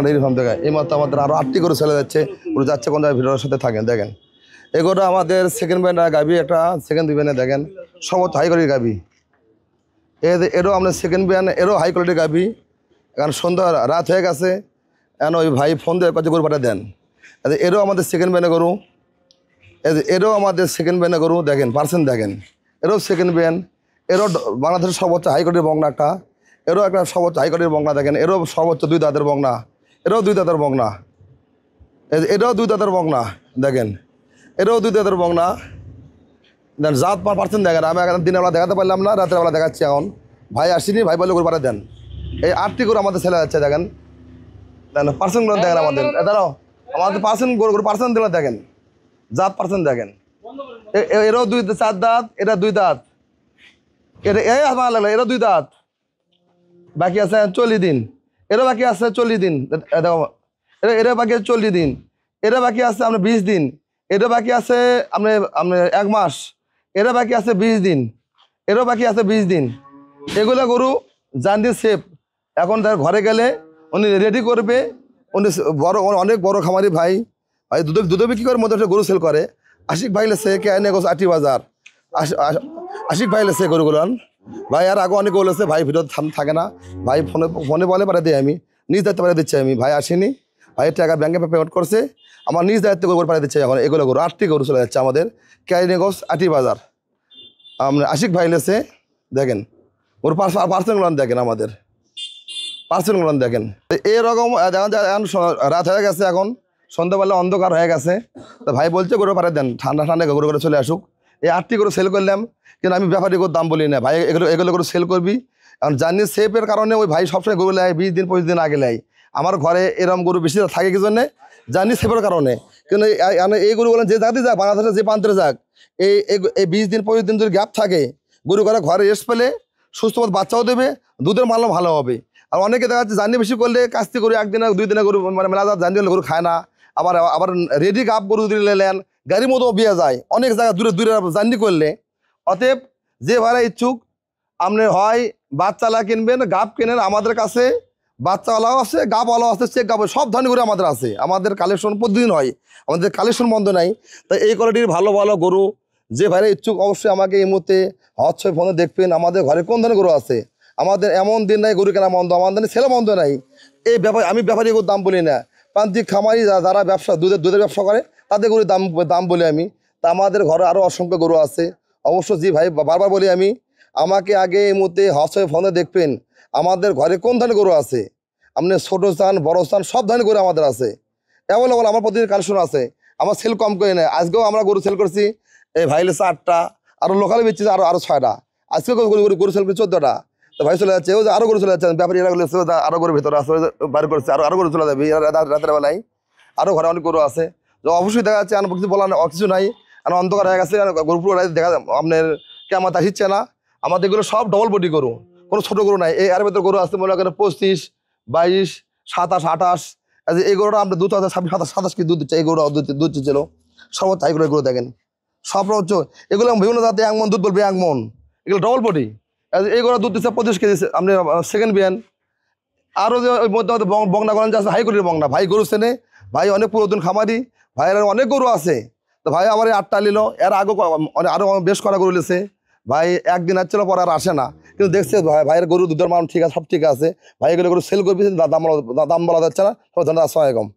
Dairy farm থেকে এই মাত্র আমাদের আরও 8টি গরু ছেলে যাচ্ছে, গরু যাচ্ছে কোন জায়গায় ভিডিওর সাথে থাকেন দেখেন। এগুলো আমাদের সেকেন্ড ব্যান্ড গাভি, একটা সেকেন্ড ব্যান্ডে দেখেন সর্বোচ্চ হাই কোয়ালিটির গাভি। এরও আপনার সেকেন্ড ব্যান্ড, এরও হাই কোয়ালিটির গাভি। কারণ সন্ধ্যা রাত হয়ে গেছে, এখন ওই ভাই ফোন দিয়ে কাছে গরু পাঠিয়ে দেন। এরও আমাদের সেকেন্ড ব্যান্ডে গরু, এরও আমাদের সেকেন্ড ব্যান্ডে গরু দেখেন, পার্সেন্ট দেখেন। এরও সেকেন্ড ব্যান্ড, এরও বাংলাদেশের সর্বোচ্চ হাই কোয়ালিটির বংনা একটা, এরও একটা সর্বোচ্চ হাই কোয়ালিটির বংনা দেখেন। এরও সর্বোচ্চ 2 দাঁতের বংনা, এরও 2 দাঁতের বংনা, এটাও 2 দাঁতের বংনা দেখেন, এটাও 2 দাঁতের বংনা দেন। জাত পার্সেন্ট দেখেন। আমি এখন দিনের বেলা দেখাতে পারলাম না, রাতের বেলা দেখাচ্ছি। এখন ভাই আসিনি, ভাই বলে গরু পাঠিয়ে দেন। এই 8টি গরু আমাদের ছেলে যাচ্ছে দেখেন, দেখেন পার্সেন্টগুলো দেখেন আমাদের। দাঁড়াও, আমাদের পার্সেন্ট গরু পার্সেন্ট দিলে দেখেন, জাত পার্সেন্ট দেখেন। এরও 4 দাঁত, এটা 2 দাঁত, এটা এই আমার লাগলো, এরও 2 দাঁত, বাকি আছে 40 দিন। এরও বাকি আছে 40 দিন, দেখো এরা বাকি আছে 40 দিন। এরা বাকি আছে আপনার 20 দিন। এটা বাকি আছে আপনার 1 মাস। এরা বাকি আছে 20 দিন। এরও বাকি আছে 20 দিন। এগুলো গরু জান দিয়ে সেফ। এখন তার ঘরে গেলে উনি রেডি করবে। উনি বড়, অনেক বড় খামারি ভাই, ভাই দুধ বিক্রি করে মধ্যে একটা গরু সেল করে। আশিক ভাই লেছে কে আনে গোস 8টি বাজার। আশিক ভাই লেছে গরুগুলো ভাই। আর আগে অনেক বলেছে ভাই ভিডিও থাকে না, ভাই ফোনে বলে পাঠিয়ে দিই, আমি নিজ দায়িত্ব পাঠিয়ে দিচ্ছি। আমি ভাই আসিনি, ভাইয়ের টাকা ব্যাংকে পেমেন্ট করছে, আমার নিজ দায়িত্ব গরু পাঠিয়ে দিচ্ছে। এখন এগুলো গরু 8টি গরু চলে যাচ্ছে আমাদের ক্যারিনেগোস 8টি বাজার। আশিক ভাই লেছে দেখেন, ওর পার্সেন্টগুলো দেখেন, আমাদের পার্সেন্টগুলো দেখেন। এরকম এখন রাত হয়ে গেছে, এখন সন্ধ্যাবেলা অন্ধকার হয়ে গেছে। তো ভাই বলছে গরু পাঠিয়ে দেন, ঠান্ডা ঠান্ডা গরু করে চলে আসুক। এই 8টি গরু সেল করলাম, কিন্তু আমি ব্যাপারী গরুর দাম বলি না ভাই। এগুলো গরু সেল করবি, কারণ জার্নি সেফের কারণে ওই ভাই সবসময় গরু নেয় 20 দিন 25 দিন আগে নেয়। আমার ঘরে এরকম গরু বেশি থাকে কি জন্যে, জার্নি সেফের কারণে। কিন্তু এই গরুগুলো যে জাতি যাক, বাংলাদেশে যে প্রান্তে যাক, এই 20 দিন 25 দিন যদি গ্যাপ থাকে, গরু ঘরে রেস্ট পেলে সুস্থ বাচ্চাও দেবে, দুধের মানও ভালো হবে। আর অনেকে দেখা যাচ্ছে জার্নি বেশি করলে কাস্তি গরু 1 দিনে 2 দিনে গরু মানে মেলা জার্নি হলে গরু খায় না। আবার রেডি গাপ গরু দিলে নেন, গাড়ির মতো বিয়ে যায় অনেক জায়গায় দূরে দূরে জার্নি করলে। অতএব যে ভাড়া ইচ্ছুক, আপনি হয় বাচ্চালা কিনবেন, গাপ কেনেন। আমাদের কাছে বাচ্চাওয়ালাও আছে, গাপওয়ালাও আছে, চেক গাপ, সব ধরনের গরু আমাদের আছে। আমাদের কালেকশন প্রতিদিন হয়, আমাদের কালেকশন বন্ধ নাই। তাই এই কোয়ালিটির ভালো ভালো গরু যে ভাইরা ইচ্ছুক, অবশ্যই আমাকে এই মুহূর্তে হোয়াটসঅ্যাপ ফোনে দেখবেন আমাদের ঘরে কোন ধরনের গরু আছে। আমাদের এমন দিন নাই গরু কেনা বন্ধ, আমাদের ছেলে বন্ধ নাই। এই ব্যাপারে আমি ব্যাপারী গরুর দাম বলি না, প্রান্তিক খামারি যারা ব্যবসা দুধের ব্যবসা করে তাদের গরুর দাম বলি আমি। তা আমাদের ঘরে আরও অসংখ্য গরু আছে। অবশ্য জি ভাই বারবার বলি আমি, আমাকে আগে এই মুহূর্তে হোয়াটসঅ্যাপ ফোনে দেখবেন আমাদের ঘরে কোন ধরনের গরু আছে। আপনি ছোটো স্থান বড় স্থান সব ধরনের গরু আমাদের আছে অ্যাভেলেবল। আমার প্রতিদিন কালেকশন আছে, আমার সেল কম করে নেয়। আজকেও আমরা গরু সেল করছি, এই ভাইলেছে 8টা, আরও লোকালে বেচছি আরও 6টা। আজকেও গরু সেল করছি 14টা। তো ভাই চলে যাচ্ছে, ও যে আরও গরু চলে যাচ্ছে, ব্যাপারী এরা বলেছে আরও গরু ভিতরে আসে, বাইরে করছে আরও গরু চলে যাবে রাতের বেলায়। আরও ঘরে অনেক গরু আছে, তো অবশ্যই দেখা যাচ্ছে। আমার কিছু বলার কিছু নাই, আর অন্ধকার হয়ে গেছে, গরু পুরো দেখা আপনার কেমন আসছে না। আমাদের এগুলো সব ডবল বডি গরু, কোনো ছোটো গরু নাই। এই এর ভেতর গরু আছে মনে করেন 25, 22, 27, 28। এই গরুটা আমরা 2026, 27 কি দুধ দিচ্ছে। এই গরুটা দুধ ছিল সর্বোচ্চ হাই গরু দেখেন, সব হচ্ছে এগুলো বিভিন্ন জাতে 1 মন দুধ বলবে, 1 মন। এগুলো ডবল বডি। এই গরুটা দুধ দিচ্ছে 25 কেজি আপনি সেকেন্ড বিয়ান। আরও যে ওই মধ্যে বংনা করেন যে আছে হাই কোয়ালিটির বংনা, ভাই গরু চেনে, ভাই অনেক পুরাতন খামারি, ভাইয়ের অনেক গরু আছে। তো ভাই আমার 8টা নিল, এর আগে আরও বেশ করা গরু নিয়েছে। ভাই একদিন আসছিল, পরে আর আসে না, কিন্তু দেখছে ভাইয়ের গরু দুধের মান ঠিক আছে, সব ঠিক আছে। ভাই এগুলো গরু সেল করবি, দাম বলা যাচ্ছে না। সব ধন্যবাদ, আসসালামু আলাইকুম।